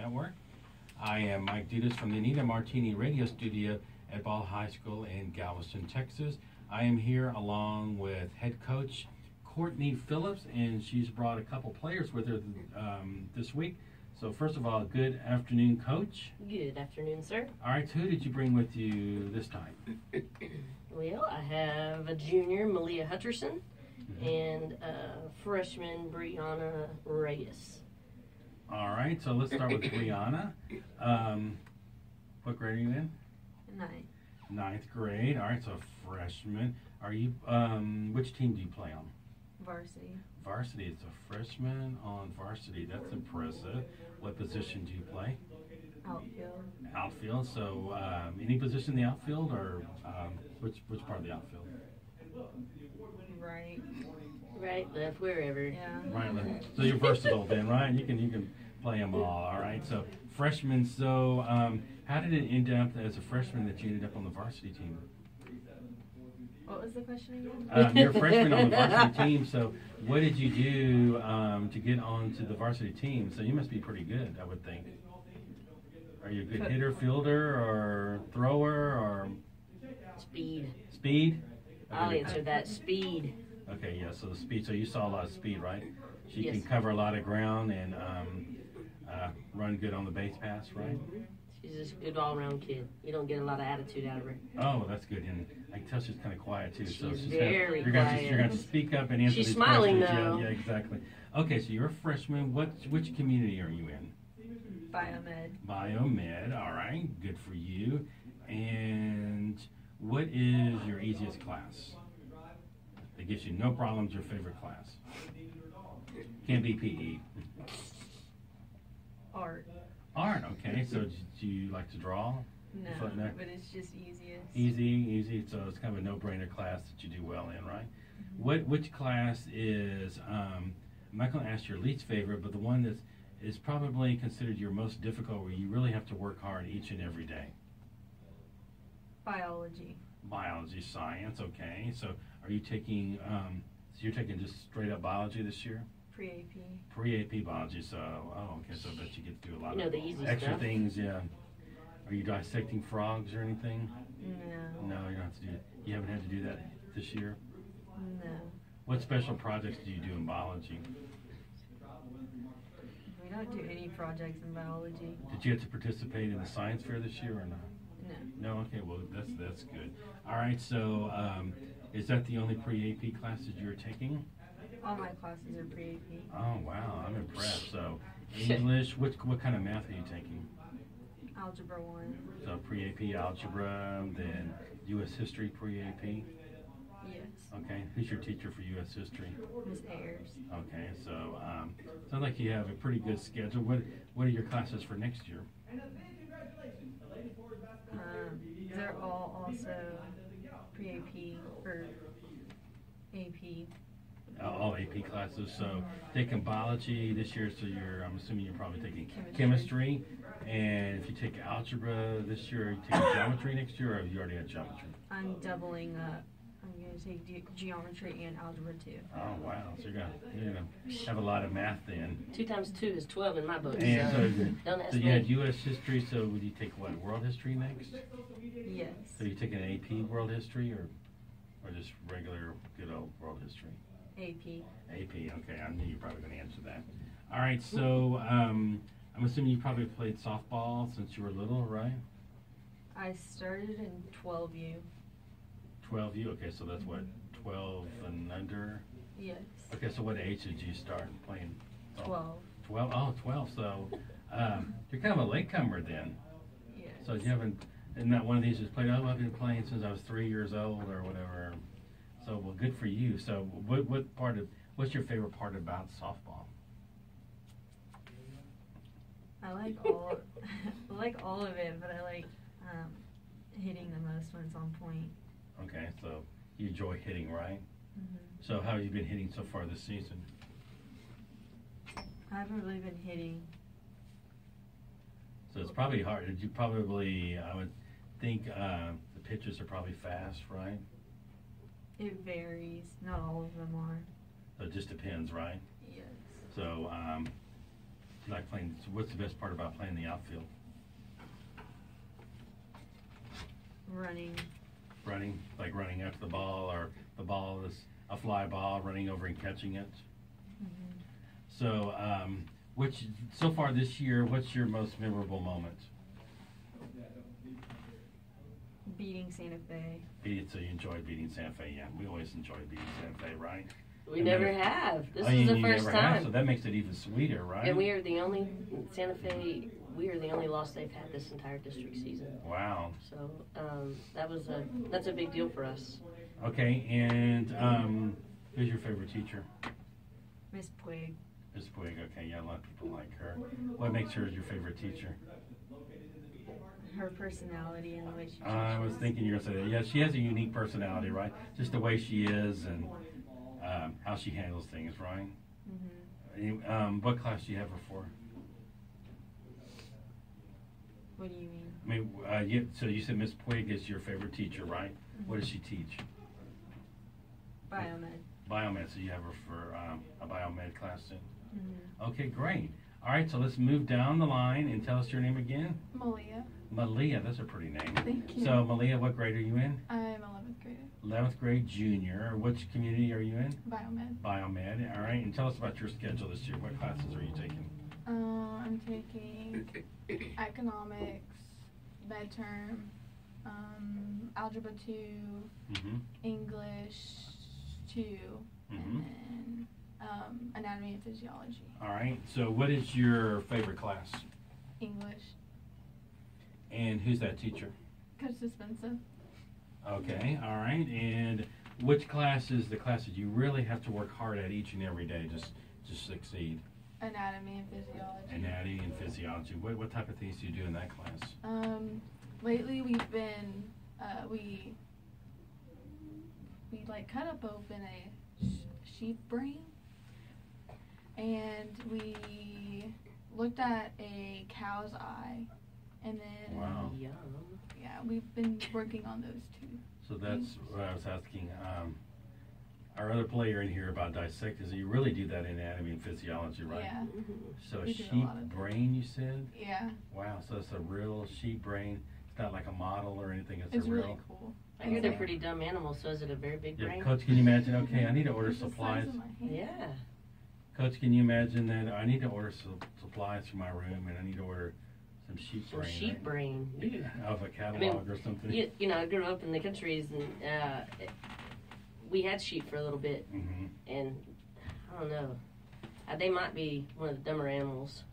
Network. I am Mike Dudas from the Anita Martini Radio Studio at Ball High School in Galveston, Texas. I am here along with head coach Courtney Phillips, and she's brought a couple players with her this week. So first of all, good afternoon, Coach. Good afternoon, sir. All right, who did you bring with you this time? Well, I have a junior, Malia Hutcherson, and a freshman, Brianna Reyes. All right, so let's start with Brianna. What grade are you in? Ninth grade. All right, so freshman. Are you? Which team do you play on? Varsity. Varsity. It's a freshman on varsity. That's impressive. What position do you play? Outfield. Outfield. So any position in the outfield, or which part of the outfield? Right, left, wherever. Yeah. Right, left. So you're versatile then, right? You can play them all. All right. So freshman. So how did it end up as a freshman that you ended up on the varsity team? What was the question again? You're a freshman on the varsity team, so what did you do to get onto the varsity team? So you must be pretty good, I would think. Are you a good hitter, fielder, or thrower, or? Speed. Speed? Okay. I'll answer that. Speed. Okay, yeah, so the speed. So you saw a lot of speed, right? She Yes. can cover a lot of ground and run good on the base pass, right? She's just a good all-around kid. You don't get a lot of attitude out of her. Oh, well, that's good. And I can tell she's kind of quiet, too. So She's she's very you're quiet. You're going to speak up and answer She's these smiling, questions. though. Yeah, exactly. Okay, so you're a freshman. Which community are you in? Biomed. Biomed. All right. Good for you. And what is your easiest class? That gives you no problems, your favorite class? Can't be PE. Art. Art, okay. So do you like to draw? No, No? but it's just easiest. Easy. So it's kind of a no-brainer class that you do well in, right? Which class is, I'm not going to ask your least favorite, but the one that is probably considered your most difficult, where you really have to work hard each and every day? Biology. Biology, science, okay. So are you taking, so you're taking just straight up biology this year? Pre-AP. Pre-AP biology, so, okay, so I bet you get to do a lot You know of the easy extra stuff. things, yeah. Are you dissecting frogs or anything? No. No, you don't have to do it. You haven't had to do that this year? No. What special projects do you do in biology? We don't do any projects in biology. Did you get to participate in the science fair this year or not? No. No, okay, well, that's good. All right, so is that the only pre-AP classes you're taking? All my classes are pre-AP. Oh, wow, I'm impressed. So English, what kind of math are you taking? Algebra 1. So pre-AP algebra, then U.S. history pre-AP? Yes. Okay, who's your teacher for U.S. history? Miss Ayers. Okay, so sounds like you have a pretty good schedule. What are your classes for next year? They're all also pre-AP or AP. All AP classes. So taking biology this year, so I'm assuming you're probably taking Chemistry. chemistry. And if you take algebra this year, are you taking geometry next year, or have you already had geometry? I'm doubling up. I'm going to take geometry and algebra 2. Oh, wow. So you're gonna have a lot of math then. 2 times 2 is 12 in my book. And Don't ask so you me. had U.S. history, so would you take what, world history next? Yes. So you taking an AP world history, or just regular good old world history? AP. AP, okay, I knew you were probably going to answer that. All right, so I'm assuming you probably played softball since you were little, right? I started in 12U. 12U, okay, so that's what, 12 and under? Yes. Okay, so what age did you start playing? 12. 12, oh, 12, so you're kind of a latecomer then. Yes. So you haven't, and not one of these just played, oh, I've been playing since I was 3 years old or whatever. So, well, good for you. So what's your favorite part about softball? I like all of it, but I like hitting the most when it's on point. Okay, so you enjoy hitting, right? Mm-hmm. So how have you been hitting so far this season? I haven't really been hitting. So it's probably hard. Did you probably, I would think the pitches are probably fast, right? It varies. Not all of them are. So it just depends, right? Yes. So You like playing? So what's the best part about playing the outfield? Running. Running, like running after the ball, or the ball is a fly ball, running over and catching it. Mm-hmm. So, so far this year, what's your most memorable moment? Beating Santa Fe. So you enjoyed beating Santa Fe, yeah. We always enjoy beating Santa Fe, right? We never have. This Oh, is the you first never have, time. so that makes it even sweeter, right? And we are the only Santa Fe. We are the only loss they've had this entire district season. Wow. So that's a big deal for us. Okay, and who's your favorite teacher? Miss Puig. Miss Puig. Okay, yeah, a lot of people like her. What makes her your favorite teacher? Her personality and the way she teaches. I was thinking you were going to say that. Yeah, she has a unique personality, right? Just the way she is and how she handles things, right? Mm-hmm. What class do you have her for? What do you mean? I mean, so you said Miss Puig is your favorite teacher, right? Mm-hmm. What does she teach? Biomed. Biomed, so you have her for a biomed class too? Mm-hmm. Okay, great. All right, so let's move down the line and tell us your name again. Malia. Malia, that's a pretty name. Thank you. So, Malia, what grade are you in? I'm 11th grader. 11th grade junior. Which community are you in? Biomed. Biomed. All right, and tell us about your schedule this year. What classes are you taking? I'm taking economics, med term, algebra 2, Mm-hmm. English 2, Mm-hmm. and then anatomy and physiology. All right, so what is your favorite class? English. And who's that teacher? Coach Dispensa. Okay, all right, and which class is the class that you really have to work hard at each and every day just to succeed? Anatomy and physiology. Anatomy and physiology. What type of things do you do in that class? Lately we've been we like cut up open a sheep brain, and we looked at a cow's eye, and then Wow. Yum. yeah, we've been working on those two. So that's what I was asking our other player in here about dissecting. So you really do that in anatomy and physiology, right? Yeah, So a We do a sheep lot of that. brain, you said? yeah, Wow, so it's a real sheep brain. It's not like a model or anything. It's it's a real. really cool. I hear they're pretty dumb animals, so is it a very big Yeah, brain? Coach, can you imagine? Okay, I need to order It's the size supplies. of my hand. Yeah. Coach, can you imagine that? I need to order some supplies for my room, and I need to order some sheep Some brain. sheep right? brain. Ew. Of a catalog or something. You know, I grew up in the countries, and we had sheep for a little bit, Mm-hmm. and I don't know. They might be one of the dumber animals,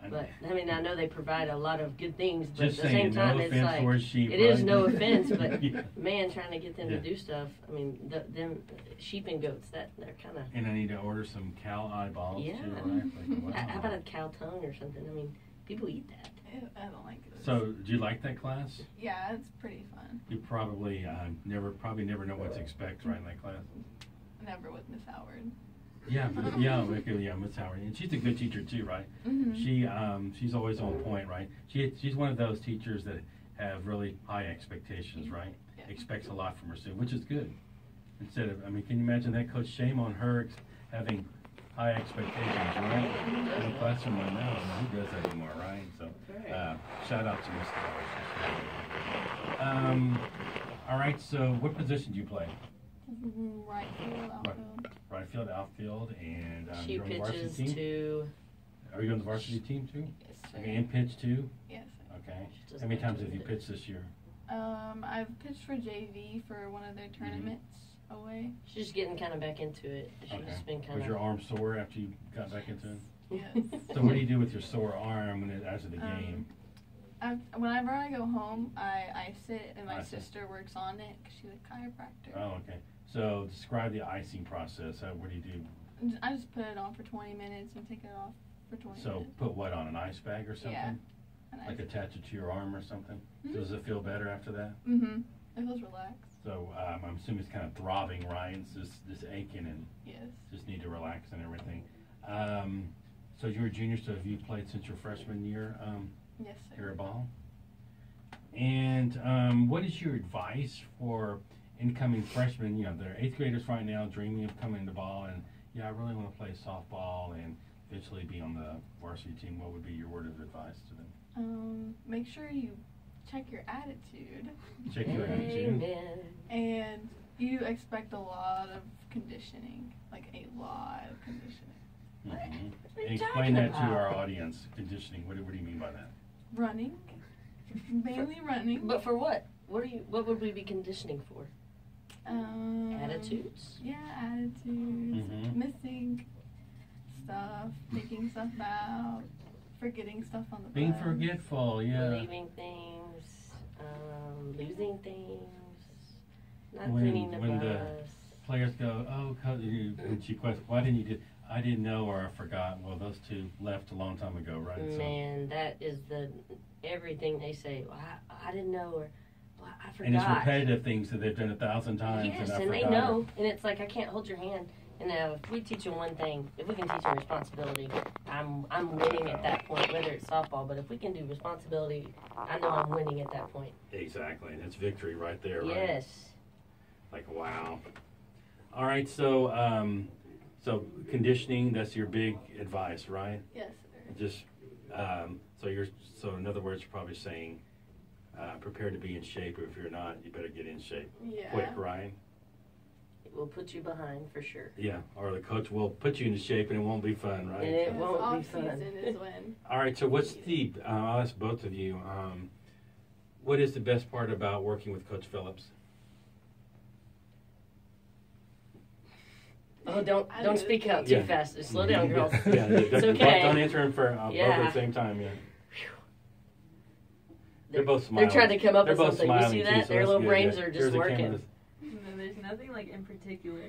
but I mean, I know they provide a lot of good things, but Just at the same saying, time, no it's offense like towards sheep. it is right? no offense, but Yeah. man, trying to get them Yeah. to do stuff. I mean, them sheep and goats, they're kind of. And I need to order some cow eyeballs Yeah. too, right? Like, wow. How about a cow tongue or something? I mean, people eat that. Ew, I don't like it. So, do you like that class? Yeah, it's pretty fun. You probably never know what to expect, right, in that class. Never with Miss Howard. Yeah, Miss Howard, and she's a good teacher too, right? Mm-hmm. She's always on point, right? She's one of those teachers that have really high expectations, right? Yeah. Expects a lot from her student, which is good. Instead of, I mean, can you imagine that, Coach? Shame on her having high expectations, right? In the classroom right now, who does that anymore, right? So, shout out to Miss Howard. All right, so what position do you play? Right field, outfield. Right field, outfield, and She you're on the varsity pitches team? to. Are you on the varsity team too? Yes, sir. Okay, and pitch too? Yes. Okay. She doesn't How many like times to have you pitch. pitched this year? I've pitched for JV for one of their tournaments away. She's just getting kind of back into it. She's just been kind Was of. your arm sore after you got back into it? Yes. So what do you do with your sore arm after the game? Whenever I go home, I sit and my I see. sister works on it because she's a chiropractor. Oh, okay. So describe the icing process. What do you do? I just put it on for 20 minutes and take it off for 20 So minutes. put what on, an ice bag or something? Yeah. And Like attach it to your arm or something? Mhm. Does it feel better after that? Mm-hmm. It feels relaxed. So I'm assuming it's kind of throbbing, right? It's just aching and Yes. just need to relax and everything. So you're a junior, so have you played since your freshman year Yes, sir. here at Ball? And what is your advice for incoming freshmen? You know, they're 8th graders right now dreaming of coming to Ball, and yeah, I really want to play softball and eventually be on the varsity team, what would be your word of advice to them? Make sure you check your attitude. Check your attitude. Amen. And you expect a lot of conditioning, like a lot of conditioning. Mm-hmm. What are you Explain talking that to about? our audience. Conditioning. What do you mean by that? Running, mainly running. But for what? What would we be conditioning for? Attitudes? Yeah, attitudes. Mhm. Missing stuff, taking stuff out, forgetting stuff on the Being bus. forgetful. Yeah. Leaving things, losing things, not When- cleaning the when the- bus. Players go, oh, when she questions, why didn't you do? I didn't know or I forgot. Well, those two left a long time ago, right? Man, that is everything they say. Well, I didn't know, or well, I forgot. And it's repetitive things that they've done 1,000 times. Yes, and I and they forgot know, and it's like I can't hold your hand. And now, if we teach them one thing, if we can teach them responsibility, I'm winning at that point. Whether it's softball, but if we can do responsibility, I know I'm winning at that point. Exactly. And it's victory right there, right? Yes. Like, wow. All right, so so conditioning, that's your big advice, right? Yes, sir. Just so in other words, you're probably saying prepare to be in shape, or if you're not, you better get in shape Yeah. quick, right? It will put you behind for sure. Yeah, or the coach will put you into shape and it won't be fun, right? And it Because won't be off fun. season is when. All right, so what's I'll ask both of you, what is the best part about working with Coach Phillips? Oh, don't speak out too Yeah. fast. Just slow down, girls. Yeah, It's don't, okay. don't answer him for both at the same time, yeah. They're both smiling. They're trying to come up They're with both something. You see smiling, too, that? so Their that's little good, brains yeah. are Here's just the working. cameras. No, there's nothing like in particular.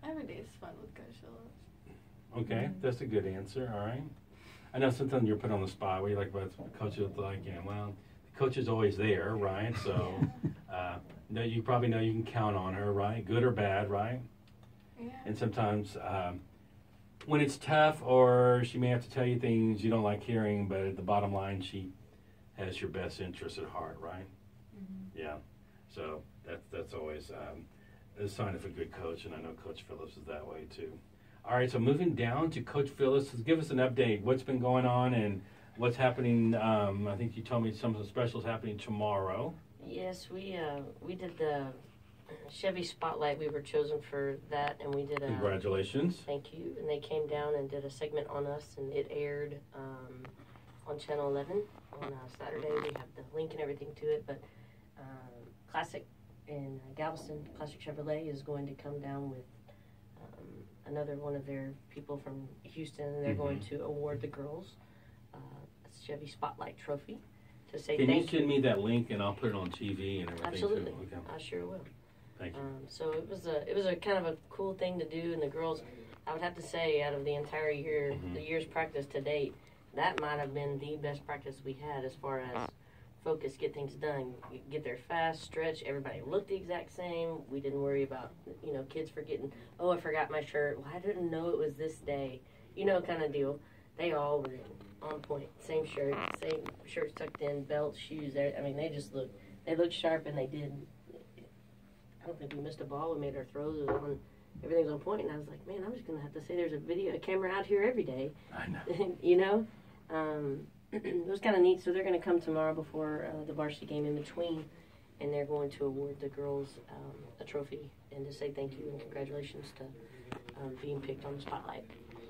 Every day is fun with Coach Phillips. Okay, that's a good answer. All right. I know sometimes you're put on the spot where you're like, "But the coach is like, yeah, well, the coach is always there, right? So, no, you probably know you can count on her, right? Good or bad, right? Yeah. And sometimes when it's tough, or she may have to tell you things you don't like hearing, but at the bottom line, she has your best interest at heart, right? Mm-hmm. Yeah. So that's always a sign of a good coach, and I know Coach Phillips is that way too. All right, so moving down to Coach Phillips, give us an update. What's been going on and what's happening? I think you told me some of the specials happening tomorrow. Yes, we did the Chevy Spotlight. We were chosen for that, and we did a Congratulations. thank you. And they came down and did a segment on us, and it aired on Channel 11 on Saturday. We have the link and everything to it. But Classic in Galveston, Classic Chevrolet is going to come down with another one of their people from Houston, and they're going to award the girls a Chevy Spotlight trophy to say Can you thank you. send me that link and I'll put it on TV and everything Absolutely, too? Okay. I sure will. Thank you. So it was a kind of a cool thing to do, and the girls, I would have to say, out of the entire year, the year's practice to date, that might have been the best practice we had as far as focus, get things done, get there fast, stretch. Everybody looked the exact same. We didn't worry about kids forgetting. Oh, I forgot my shirt. Well, I didn't know it was this day. Kind of deal. They all were on point. Same shirt, same shirts tucked in, belts, shoes. I mean, they looked sharp, and they did. I don't think we missed a ball. We made our throws. Everything was on point, and I was like, man, I'm just gonna have to say there's a camera out here every day. I know. It was kind of neat. So they're going to come tomorrow before the varsity game in between, and they're going to award the girls a trophy and to say thank you and congratulations to being picked on the spotlight.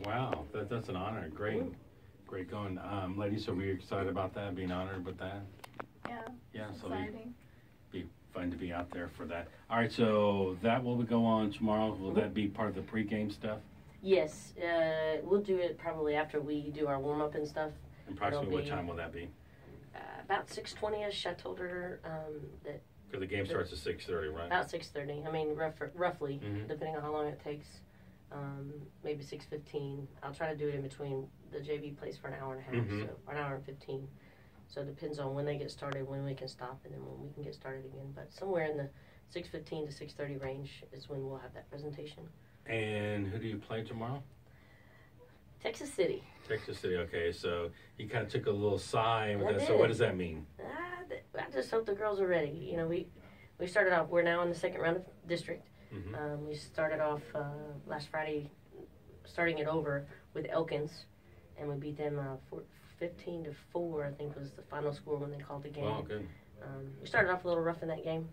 Wow, that's an honor. Great going. Ladies, are we excited about that, being honored with that? Yeah. Yeah, so Exciting. be fun to be out there for that. All right, so that will go on tomorrow. Will that be part of the pregame stuff? Yes, we'll do it probably after we do our warm-up and stuff. Approximately what time will that be? About 6:20ish. I told her that Because the game starts at 6:30, right? about 6:30. I mean, roughly, Mhm. depending on how long it takes. Maybe 6:15. I'll try to do it in between. The JV plays for an hour and a half, Mhm. so an hour and 15. So it depends on when they get started, when we can stop, and then when we can get started again. But somewhere in the 6:15 to 6:30 range is when we'll have that presentation. And who do you play tomorrow? Texas City. Texas City. Okay, so you kind of took a little sigh with I that. So did. what does that mean? I just hope the girls are ready. We started off. We're now in the second round of district. Mm-hmm. We started off last Friday starting it over with Elkins, and we beat them 15-4. I think was the final score when they called the game. Wow, good. We started off a little rough in that game,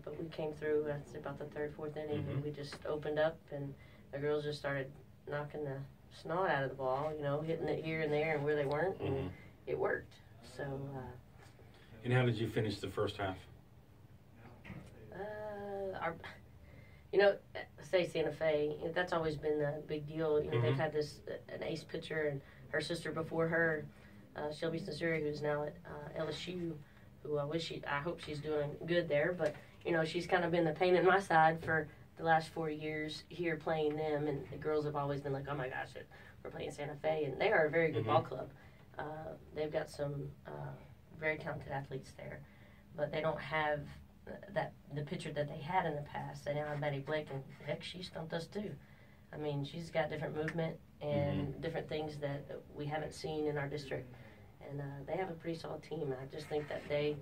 but we came through. That's about the third, fourth inning, and we just opened up, and the girls just started knocking the snot out of the ball, hitting it here and there and where they weren't, and it worked. So. And how did you finish the first half? Say Santa Fe, that's always been a big deal. They've had an ace pitcher, and her sister before her, Shelby Sinceri, who's now at LSU, who I hope she's doing good there. But she's kind of been the pain in my side for the last 4 years here playing them, and the girls have always been like, oh my gosh, we're playing Santa Fe, and they are a very good ball club. They've got some very talented athletes there, but they don't have the pitcher that they had in the past. They now have Maddie Blake, and heck, she stumped us too. I mean, she's got different movement and different things that we haven't seen in our district, and they have a pretty solid team. I just think that I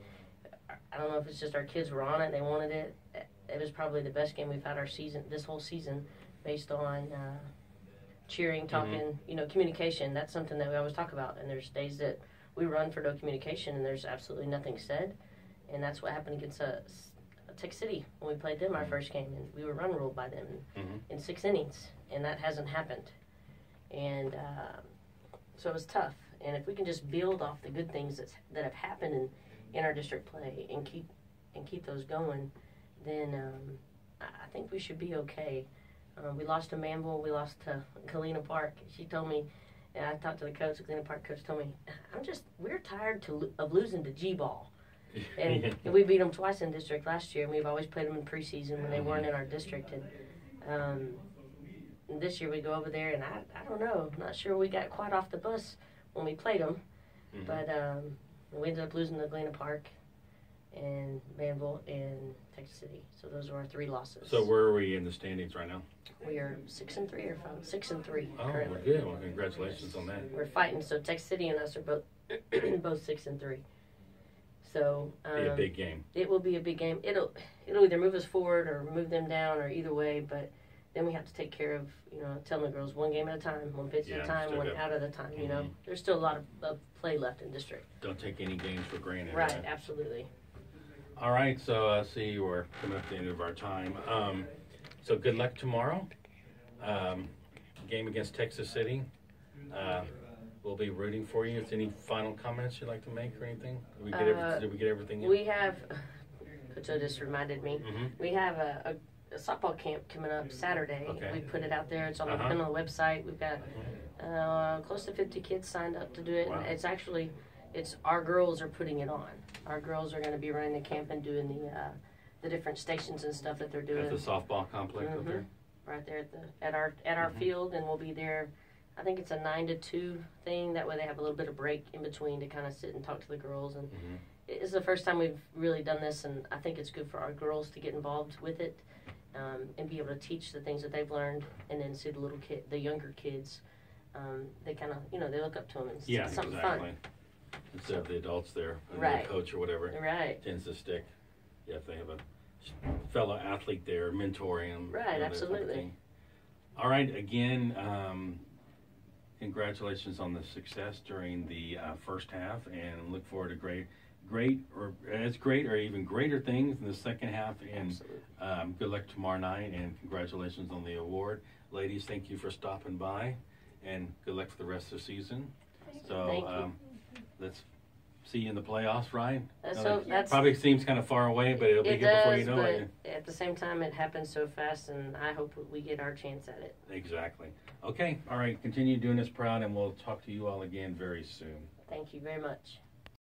don't know if it's just our kids were on it, they wanted it. It was probably the best game we've had this whole season, based on cheering, talking, communication. That's something that we always talk about, and there's days that we run for no communication and there's absolutely nothing said. And that's what happened against Tech City when we played them our first game, and we were run ruled by them in 6 innings, and that hasn't happened. And so it was tough. And if we can just build off the good things that have happened in our district play and keep those going, then I think we should be okay. We lost to Manville. We lost to Galena Park. She told me, and I talked to the coach, the Galena Park coach told me, we're tired of losing to G-ball. And we beat them twice in district last year, and we've always played them in preseason when they weren't in our district. And this year we go over there, and I don't know, I'm not sure we got quite off the bus when we played them, but we ended up losing to Galena Park and Manville and Texas City. So those are our 3 losses. So where are we in the standings right now? We are 6-3 or 5-6-3 Oh, currently. we're good. Well, congratulations on that. We're fighting. So Texas City and us are both 6-3. So Be a big game. It will be a big game. It'll either move us forward or move them down, or either way. But then we have to take care of telling the girls 1 game at a time, 1 pitch at a time, 1 out at a time. There's still a lot of play left in district. Don't take any games for granted. Right. Absolutely. All right. So see, we're coming up to the end of our time. So good luck tomorrow. Game against Texas City. We'll be rooting for you. Is any final comments you'd like to make or anything? Did we get everything in? We have, Coach O just reminded me, we have a softball camp coming up Saturday. Okay. We put it out there. It's on the website. We've got close to 50 kids signed up to do it. Wow. And it's our girls are putting it on. Our girls are going to be running the camp and doing the different stations and stuff that they're doing. At the softball complex up there? Right there at our field, and we'll be there. I think it's a 9 to 2 thing. That way they have a little bit of break in between to kind of sit and talk to the girls. And it's the first time we've really done this, and I think it's good for our girls to get involved with it and be able to teach the things that they've learned, and then see the younger kids. They kind of, they look up to them, and it's something fun. Instead of the adults there, and Right. the coach or whatever, Right. tends to stick. Yeah, if they have a fellow athlete there mentoring them. Right, absolutely. All right, again, congratulations on the success during the first half, and look forward to great or even greater things in the second half. And good luck tomorrow night, and congratulations on the award. Ladies, thank you for stopping by, and good luck for the rest of the season. Thank you. Let's see you in the playoffs, right? That's probably seems kind of far away, but it'll be here before you know it. At the same time, it happens so fast, and I hope we get our chance at it. Exactly. Okay. All right. Continue doing us proud, and we'll talk to you all again very soon. Thank you very much.